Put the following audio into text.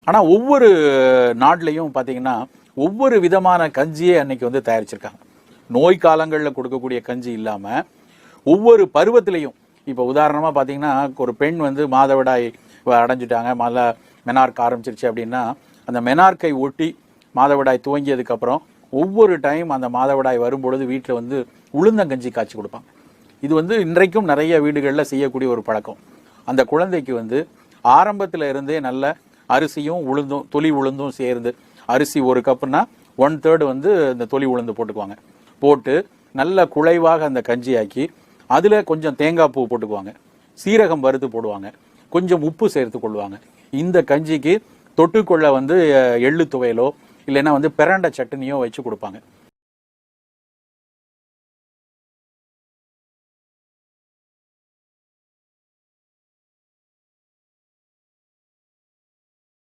ஆனால் ஒவ்வொரு நாட்டிலையும் பார்த்தீங்கன்னா ஒவ்வொரு விதமான கஞ்சியே அன்னைக்கு வந்து தயாரிச்சிருக்காங்க. நோய் காலங்களில் கொடுக்கக்கூடிய கஞ்சி இல்லாமல் ஒவ்வொரு பருவத்திலையும், இப்போ உதாரணமாக பார்த்தீங்கன்னா ஒரு பெண் வந்து மாதவிடாய் அடைஞ்சிட்டாங்க, மெனார்க் ஆரம்பிச்சிருச்சு அப்படின்னா அந்த மெனார்க்கை ஒட்டி மாதவிடாய் துவங்கியதுக்கப்புறம் ஒவ்வொரு டைம் அந்த மாதவிடாய் வரும்பொழுது வீட்டில் வந்து உளுந்தங்கஞ்சி காய்ச்சி கொடுப்பாங்க. இது வந்து இன்றைக்கும் நிறைய வீடுகளில் செய்யக்கூடிய ஒரு பழக்கம். அந்த குழந்தைக்கு வந்து ஆரம்பத்தில் இருந்தே நல்ல அரிசியும் உளுந்தும், தொலி உளுந்தும் சேர்ந்து, அரிசி 1 கப்புனா 1/3 வந்து இந்த தொலி உளுந்து போட்டுக்குவாங்க. போட்டு நல்ல குழைவாக அந்த கஞ்சியாக்கி அதில் கொஞ்சம் தேங்காய் பூ போட்டுக்குவாங்க, சீரகம் வறுத்து போடுவாங்க, கொஞ்சம் உப்பு சேர்த்து கொள்வாங்க. இந்த கஞ்சிக்கு தொட்டுக்கொள்ள வந்து எள்ளு துவையலோ இல்லைன்னா வந்து பிரண்ட சட்னியோ வச்சு கொடுப்பாங்க.